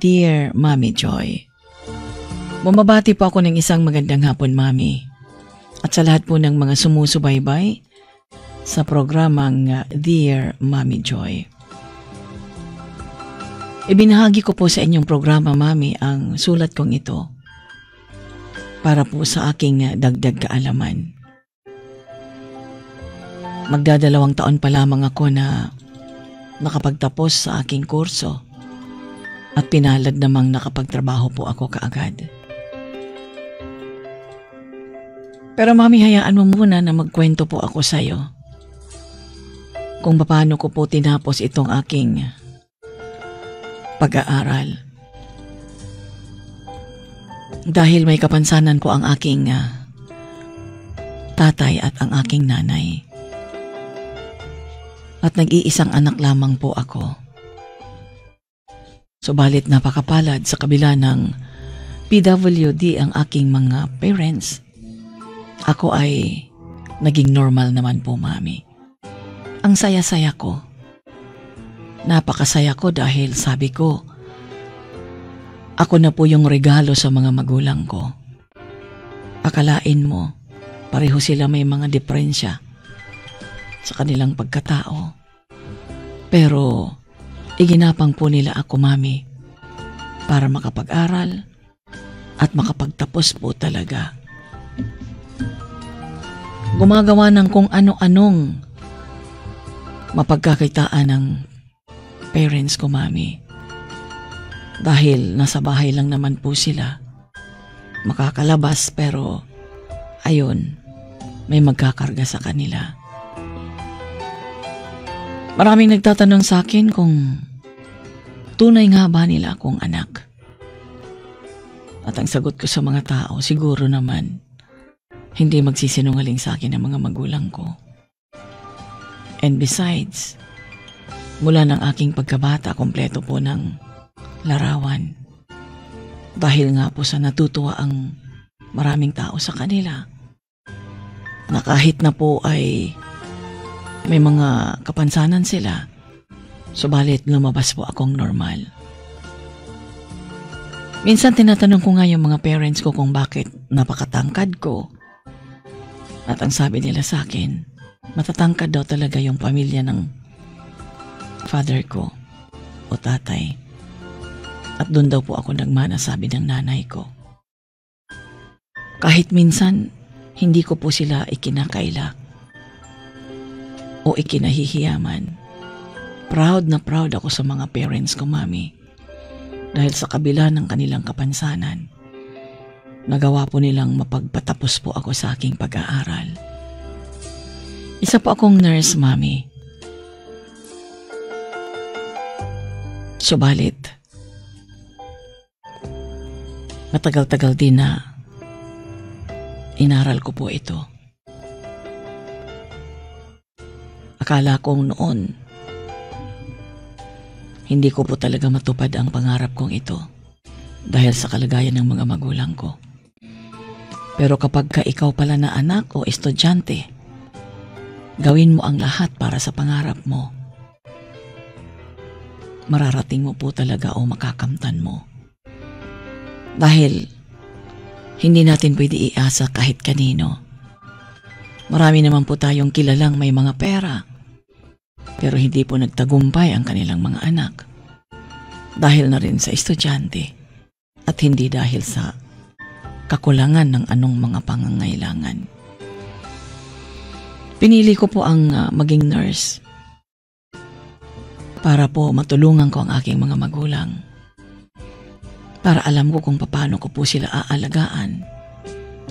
Dear Mommy Joy, bumabati po ako ng isang magandang hapon, Mami. At sa lahat po ng mga sumusubaybay sa programang Dear Mommy Joy. Ibinahagi ko po sa inyong programa, Mami, ang sulat kong ito para po sa aking dagdag kaalaman. Magdadalawang taon pa lamang ako na nakapagtapos sa aking kurso at pinalad namang nakapagtrabaho po ako kaagad. Pero Mami, hayaan mo muna na magkwento po ako sa'yo kung paano ko po tinapos itong aking pag-aaral. Dahil may kapansanan po ang aking tatay at ang aking nanay. At nag-iisang anak lamang po ako. Subalit napakapalad sa kabila ng PWD ang aking mga parents. Ako ay naging normal naman po, Mami. Ang saya-saya ko. Napakasaya ko dahil sabi ko, ako na po yung regalo sa mga magulang ko. Akalain mo, pareho sila may mga diferensya sa kanilang pagkatao. Pero iginapang po nila ako, Mami, para makapag-aral at makapagtapos po talaga. Gumagawa ng kung ano-anong mapagkakitaan ng parents ko, Mami. Dahil nasa bahay lang naman po sila. Makakalabas pero ayun, may magkakarga sa kanila. Maraming nagtatanong sa akin kung tunay nga ba nila akong anak. At ang sagot ko sa mga tao, siguro naman, hindi magsisinungaling sa akin ang mga magulang ko. And besides, mula ng aking pagkabata, kompleto po ng larawan. Dahil nga po sa natutuwa ang maraming tao sa kanila. Na kahit na po ay may mga kapansanan sila, subalit lumabas po akong normal. Minsan tinatanong ko nga yung mga parents ko kung bakit napakatangkad ko. At ang sabi nila sa akin, matatangkad daw talaga yung pamilya ng father ko o tatay. At doon daw po ako nagmana, sabi ng nanay ko. Kahit minsan, hindi ko po sila ikinakaila o ikinahihiyaman. Proud na proud ako sa mga parents ko, Mami. Dahil sa kabila ng kanilang kapansanan, nagawa po nilang mapagpatapos po ako sa aking pag-aaral. Isa po akong nurse, Mami. Subalit, matagal-tagal din na inaral ko po ito. Akala kong noon, hindi ko po talaga matupad ang pangarap kong ito dahil sa kalagayan ng mga magulang ko. Pero kapag ka ikaw pala na anak o estudyante, gawin mo ang lahat para sa pangarap mo. Mararating mo po talaga o makakamtan mo. Dahil hindi natin pwede iasa kahit kanino. Marami naman po tayong kilalang may mga pera, pero hindi po nagtagumpay ang kanilang mga anak. Dahil na rin sa estudyante at hindi dahil sa kakulangan ng anong mga pangangailangan. Pinili ko po ang maging nurse para po matulungan ko ang aking mga magulang. Para alam ko kung paano ko po sila aalagaan,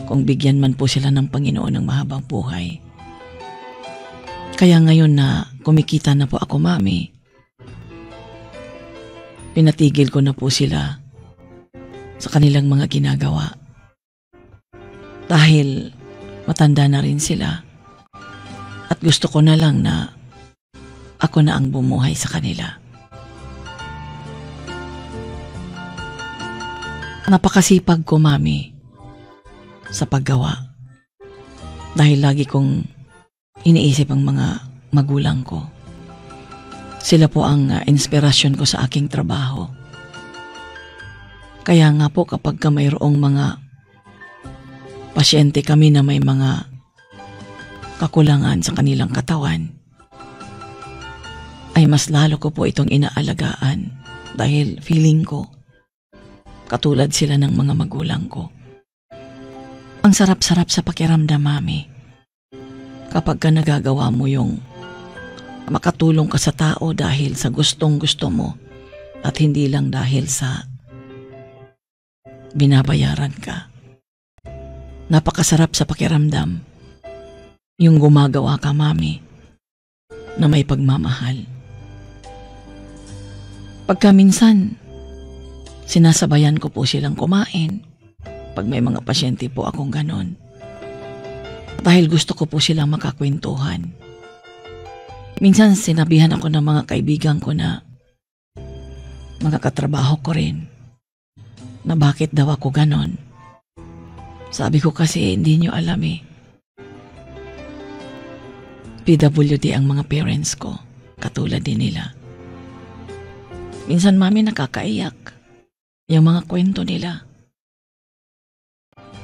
kung bigyan man po sila ng Panginoon ng mahabang buhay. Kaya ngayon na kumikita na po ako, Mami, pinatigil ko na po sila sa kanilang mga ginagawa. Dahil matanda na rin sila at gusto ko na lang na ako na ang bumuhay sa kanila. Napakasipag ko, Mami, sa paggawa. Dahil lagi kong iniisip ang mga magulang ko. Sila po ang inspirasyon ko sa aking trabaho. Kaya nga po kapag ka mayroong mga pasyente kami na may mga kakulangan sa kanilang katawan, ay mas lalo ko po itong inaalagaan dahil feeling ko katulad sila ng mga magulang ko. Ang sarap-sarap sa pakiramdam, Mami, kapag ka nagagawa mo yung makatulong ka sa tao dahil sa gustong-gusto mo at hindi lang dahil sa binabayaran ka. Napakasarap sa pakiramdam yung gumagawa ka, Mami, na may pagmamahal. Pagka minsan, sinasabayan ko po silang kumain pag may mga pasyente po akong ganon. Dahil gusto ko po silang makakwentuhan. Minsan sinabihan ako ng mga kaibigan ko na mga katrabaho ko rin na bakit daw ako ganon. Sabi ko kasi hindi nyo alam eh. PWD ang mga parents ko, katulad din nila. Minsan, Mami, nakakaiyak yung mga kwento nila.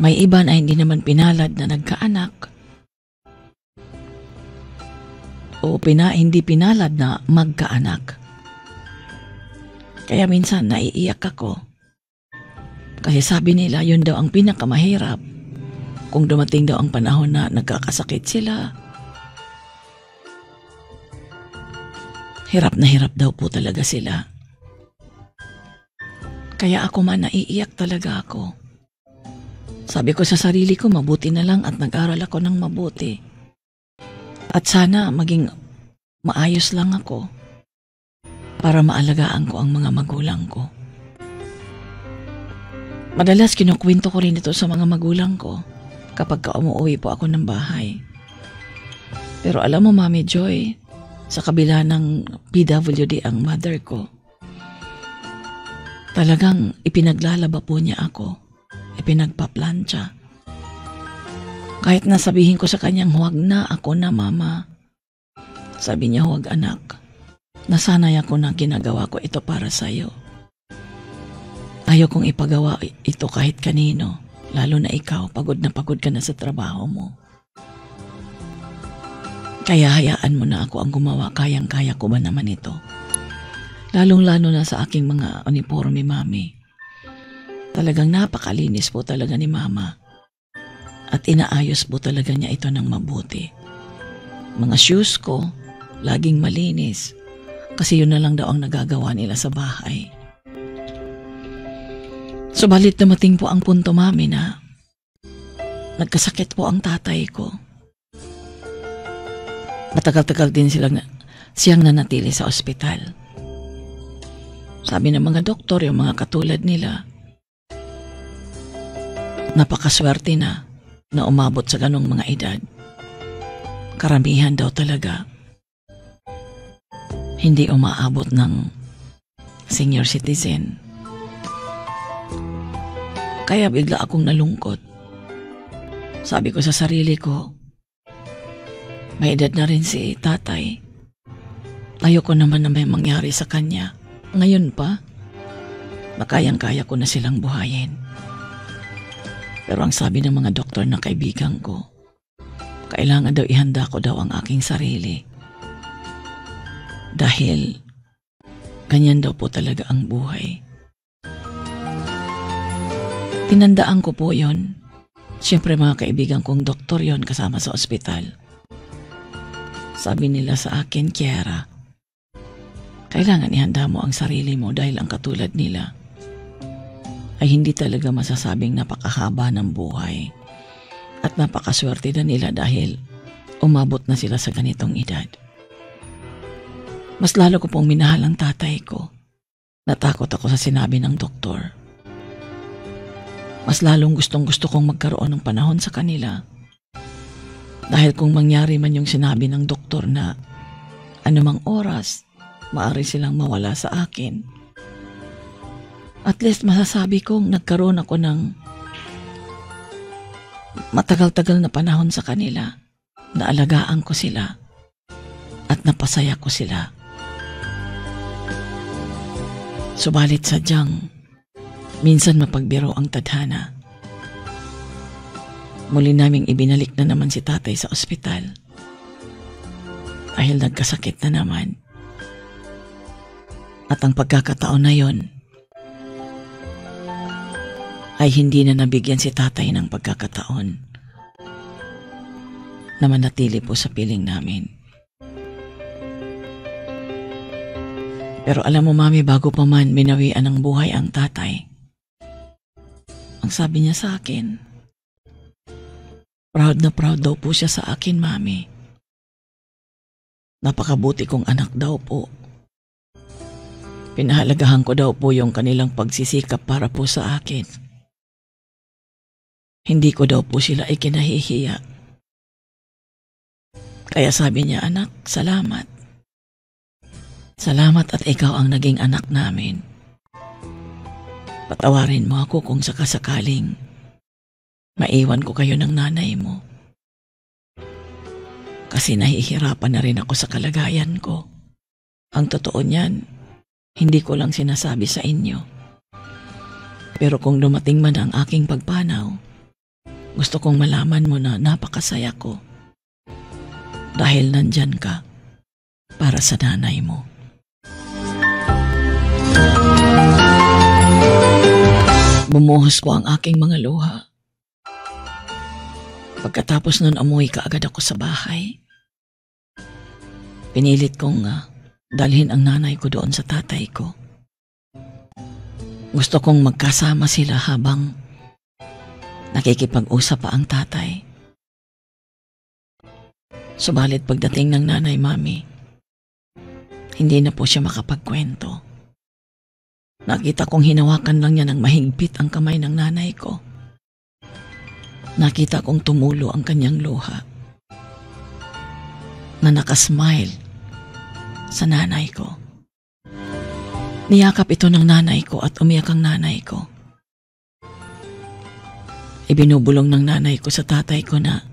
May iba na hindi naman pinalad na nagkaanak o hindi pinalad na magkaanak. Kaya minsan naiiyak ako. Kasi sabi nila yun daw ang pinakamahirap kung dumating daw ang panahon na nagkakasakit sila. Hirap na hirap daw po talaga sila. Kaya ako man naiiyak talaga ako. Sabi ko sa sarili ko, mabuti na lang at nag-aral ako ng mabuti. At sana maging maayos lang ako para maalagaan ko ang mga magulang ko. Madalas kinukwento ko rin ito sa mga magulang ko kapag umuwi po ako ng bahay. Pero alam mo, Mami Joy, sa kabila ng PWD ang mother ko, talagang ipinaglalaba po niya ako, ipinagpaplantsa. Kahit nasabihin ko sa kanyang huwag na, ako na, Mama. Sabi niya, huwag anak. Nasanay ako na ginagawa ko ito para sa'yo. Ayaw kong ipagawa ito kahit kanino, lalo na ikaw, pagod ka na sa trabaho mo. Kaya hayaan mo na ako ang gumawa, kayang-kaya ko ba naman ito? Lalong-lalo na sa aking mga uniforme, Mami. Talagang napakalinis po talaga ni Mama. At inaayos po talaga niya ito ng mabuti. Mga shoes ko, laging malinis. Kasi yun na lang daw ang nagagawa nila sa bahay. Subalit dumating po ang punto, Mami, na nagkasakit po ang tatay ko. Matagal-tagal din siyang nanatili sa ospital. Sabi ng mga doktor, yung mga katulad nila, napakaswerte na umabot sa ganong mga edad. Karamihan daw talaga hindi umaabot ng senior citizen. Kaya bigla akong nalungkot. Sabi ko sa sarili ko, may edad na rin si tatay. Ayoko naman na may mangyari sa kanya. Ngayon pa, makayang-kaya ko na silang buhayin. Pero ang sabi ng mga doktor na kaibigan ko, kailangan daw ihanda ko daw ang aking sarili. Dahil ganyan daw po talaga ang buhay. Tinandaan ko po yon. Siyempre mga kaibigan kong doktor yon kasama sa ospital. Sabi nila sa akin, Kiara, kailangan ihanda mo ang sarili mo dahil ang katulad nila ay hindi talaga masasabing napakahaba ng buhay at napakaswerte na nila dahil umabot na sila sa ganitong edad. Mas lalo ko pong minahal ang tatay ko. Natakot ako sa sinabi ng doktor. Mas lalong gustong-gusto kong magkaroon ng panahon sa kanila. Dahil kung mangyari man yung sinabi ng doktor na anumang oras, maaari silang mawala sa akin. At least masasabi kong nagkaroon ako ng matagal-tagal na panahon sa kanila. Naalagaan ko sila at napasaya ko sila. Subalit sadyang Minsan mapagbiro ang tadhana. Muli naming ibinalik na naman si tatay sa ospital dahil nagkasakit na naman. At ang pagkakataon na yon ay hindi na nabigyan si tatay ng pagkakataon na manatili po sa piling namin. Pero alam mo, Mami, bago pa man binawian ng buhay ang tatay, ang sabi niya sa akin, proud na proud daw po siya sa akin, Mami. Napakabuti kong anak daw po. Pinahalagahan ko daw po yung kanilang pagsisikap para po sa akin. Hindi ko daw po sila ikinahihiya. Kaya sabi niya, anak, salamat. Salamat at ikaw ang naging anak namin. Patawarin mo ako kung sakasakaling maiwan ko kayo ng nanay mo. Kasi nahihirapan na rin ako sa kalagayan ko. Ang totoo niyan, hindi ko lang sinasabi sa inyo. Pero kung dumating man ang aking pagpanaw, gusto kong malaman mo na napakasaya ko. Dahil nandyan ka para sa nanay mo. Bumuhos po ang aking mga luha. Pagkatapos nun, umuwi kaagad ako sa bahay. Pinilit kong dalhin ang nanay ko doon sa tatay ko. Gusto kong magkasama sila habang nakikipag-usap pa ang tatay. Subalit pagdating ng nanay, Mami, hindi na po siya makapagkwento. Nakita kong hinawakan lang niya ng mahigpit ang kamay ng nanay ko. Nakita kong tumulo ang kanyang luha na nakasmile sa nanay ko. Niyakap ito ng nanay ko at umiyak ang nanay ko. Ibinubulong ng nanay ko sa tatay ko na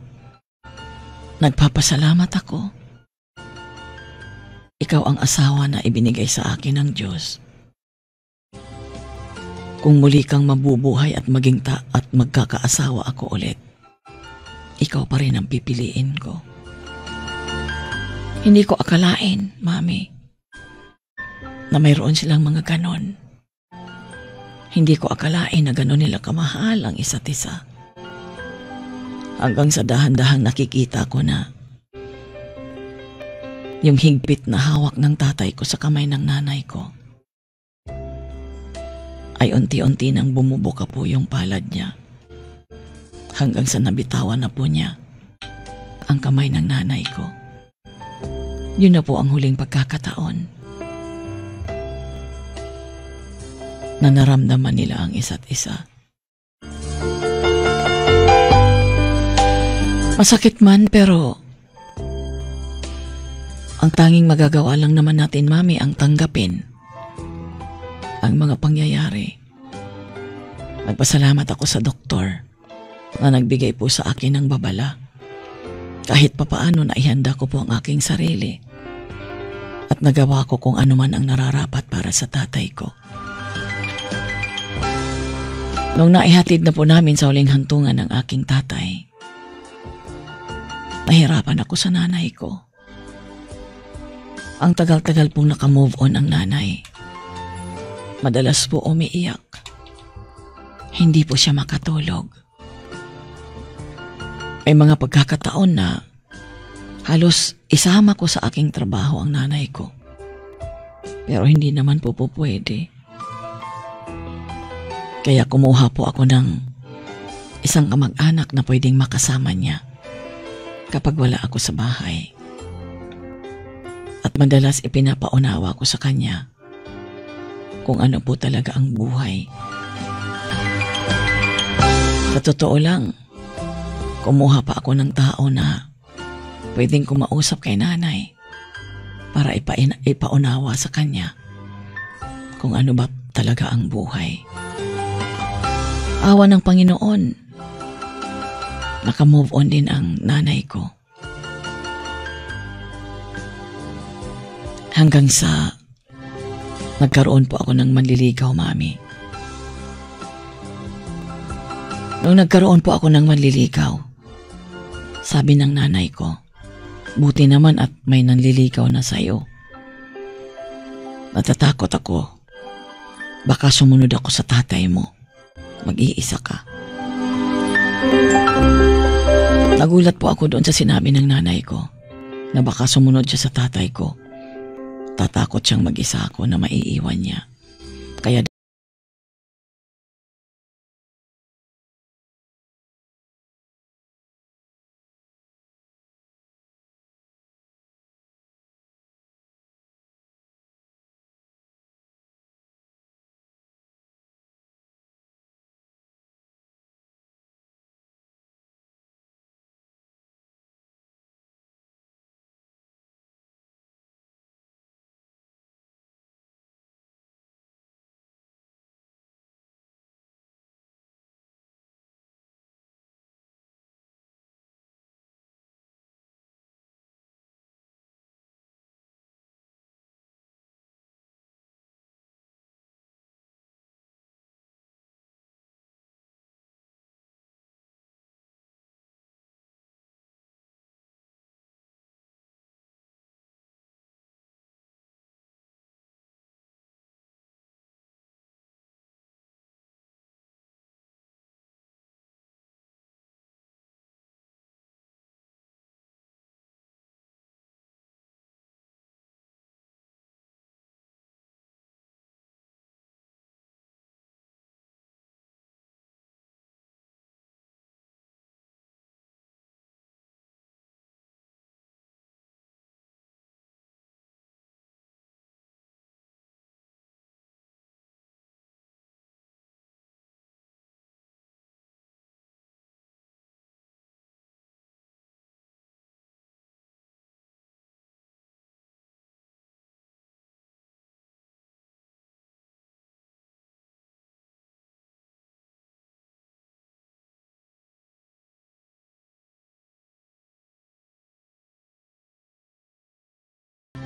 nagpapasalamat ako. Ikaw ang asawa na ibinigay sa akin ng Diyos. Kung muli kang mabubuhay at maging at magkakaasawa ako ulit, ikaw pa rin ang pipiliin ko. Hindi ko akalain, Mami, na mayroon silang mga ganon. Hindi ko akalain na ganon nila kamahal ang isa't isa. Hanggang sa dahan-dahang nakikita ko na yung higpit na hawak ng tatay ko sa kamay ng nanay ko ay unti-unti nang bumubuka po yung palad niya hanggang sa nabitawan na po niya ang kamay ng nanay ko. Yun na po ang huling pagkakataon na naramdaman nila ang isa't isa. Masakit man, pero ang tanging magagawa lang naman natin, Mami, ang tanggapin ang mga pangyayari. Nagpasalamat ako sa doktor na nagbigay po sa akin ng babala. Kahit papaano naihanda ko po ang aking sarili at nagawa ko kung ano man ang nararapat para sa tatay ko. Nung naihatid na po namin sa huling hantungan ng aking tatay, nahirapan ako sa nanay ko. Ang tagal-tagal pong nakamove on ang nanay. Madalas po umiiyak. Hindi po siya makatulog. May mga pagkakataon na halos isama ko sa aking trabaho ang nanay ko. Pero hindi naman po pwede. Kaya kumuha po ako ng isang kamag-anak na pwedeng makasama niya kapag wala ako sa bahay. At madalas ipinapaunawa ko sa kanya kung ano po talaga ang buhay. Sa totoo lang, kumuha pa ako ng tao na pwedeng kumausap kay nanay para ipaunawa sa kanya kung ano ba talaga ang buhay. Awa ng Panginoon, nakamove on din ang nanay ko. Hanggang sa nagkaroon po ako ng manliligaw, Mami. Nung nagkaroon po ako ng manliligaw, sabi ng nanay ko, buti naman at may nanliligaw na sa'yo. Natatakot ako. Baka sumunod ako sa tatay mo. Mag-iisa ka. Nagulat po ako doon sa sinabi ng nanay ko na baka sumunod siya sa tatay ko. Tatakot siyang mag-isa ako na maiiwan niya. Kaya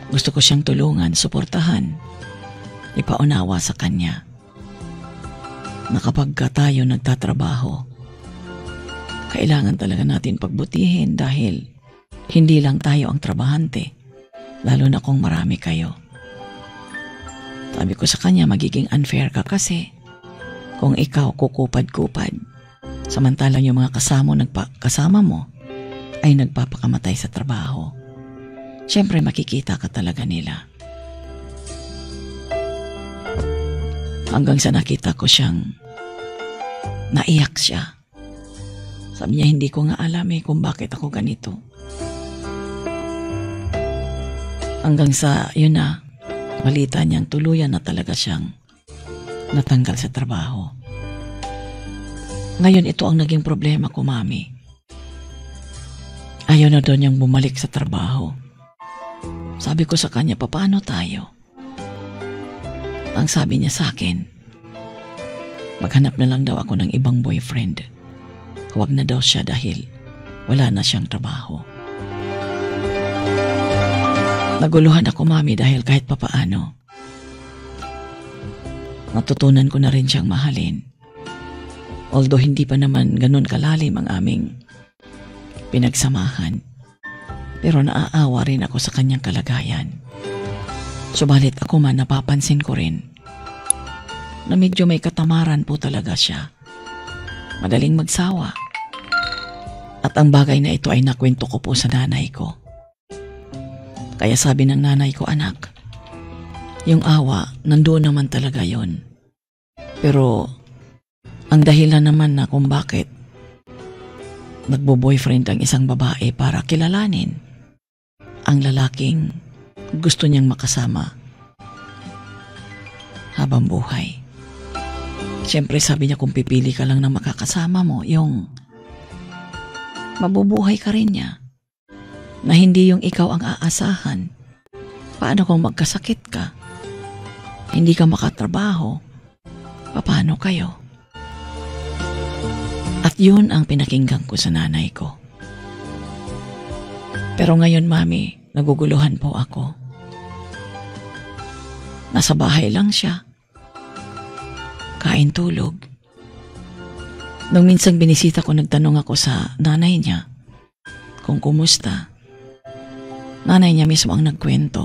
gusto ko siyang tulungan, suportahan, ipaunawa sa kanya na kapag tayo nagtatrabaho, kailangan talaga natin pagbutihin dahil hindi lang tayo ang trabahante, lalo na kung marami kayo. Sabi ko sa kanya, magiging unfair ka kasi kung ikaw kukupad-kupad, samantalang yung mga kasama mo ay nagpapakamatay sa trabaho. Siyempre makikita ka talaga nila. Hanggang sa nakita ko siyang naiyak siya. Sabi niya, hindi ko nga alam kung bakit ako ganito. Hanggang sa, yun na, balita niyang tuluyan na talaga siyang natanggal sa trabaho. Ngayon, ito ang naging problema ko, Mami. Ayaw na doon niyang bumalik sa trabaho. Sabi ko sa kanya, paano tayo? Ang sabi niya sa akin, maghanap na lang daw ako ng ibang boyfriend. Huwag na daw siya dahil wala na siyang trabaho. Naguluhan ako, Mami, dahil kahit papaano, natutunan ko na rin siyang mahalin. Although hindi pa naman ganun kalalim ang aming pinagsamahan. Pero naaawa rin ako sa kanyang kalagayan. Subalit ako man, napapansin ko rin na medyo may katamaran po talaga siya. Madaling magsawa. At ang bagay na ito ay nakwento ko po sa nanay ko. Kaya sabi ng nanay ko, anak, yung awa, nandoon naman talaga yon. Pero ang dahilan naman na kung bakit nagbo-boyfriend ang isang babae para kilalanin ang lalaking gusto niyang makasama habang buhay. Siyempre sabi niya, kung pipili ka lang ng makakasama mo, yung mabubuhay ka rin niya, na hindi yung ikaw ang aasahan. Paano kung magkasakit ka? Hindi ka makatrabaho? Paano kayo? At yun ang pinakinggan ko sa nanay ko. Pero ngayon, Mami, naguguluhan po ako. Nasa bahay lang siya. Kain, tulog. Nung minsang binisita ko, nagtanong ako sa nanay niya kung kumusta. Nanay niya mismo ang nagkwento.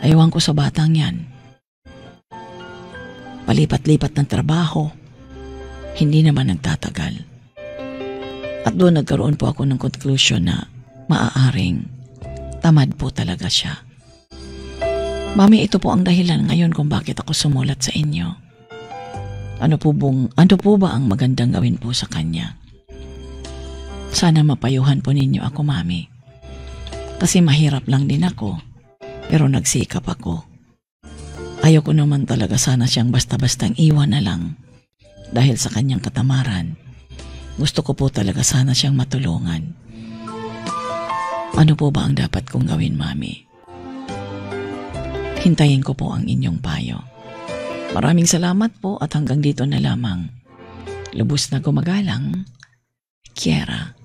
Ewan ko sa batang yan. Palipat-lipat ng trabaho. Hindi naman nagtatagal. At doon nagkaroon po ako ng conclusion na maaaring tamad po talaga siya. Mami, ito po ang dahilan ngayon kung bakit ako sumulat sa inyo. Ano po ba ang magandang gawin po sa kanya? Sana mapayuhan po ninyo ako, Mami. Kasi mahirap lang din ako, pero nagsikap ako. Ayoko naman talaga sana siyang basta-bastang iwan na lang dahil sa kanyang katamaran. Gusto ko po talaga sana siyang matulungan. Ano po ba ang dapat kong gawin, Mami? Hintayin ko po ang inyong payo. Maraming salamat po at hanggang dito na lamang. Lubos na gumagalang, Kiera.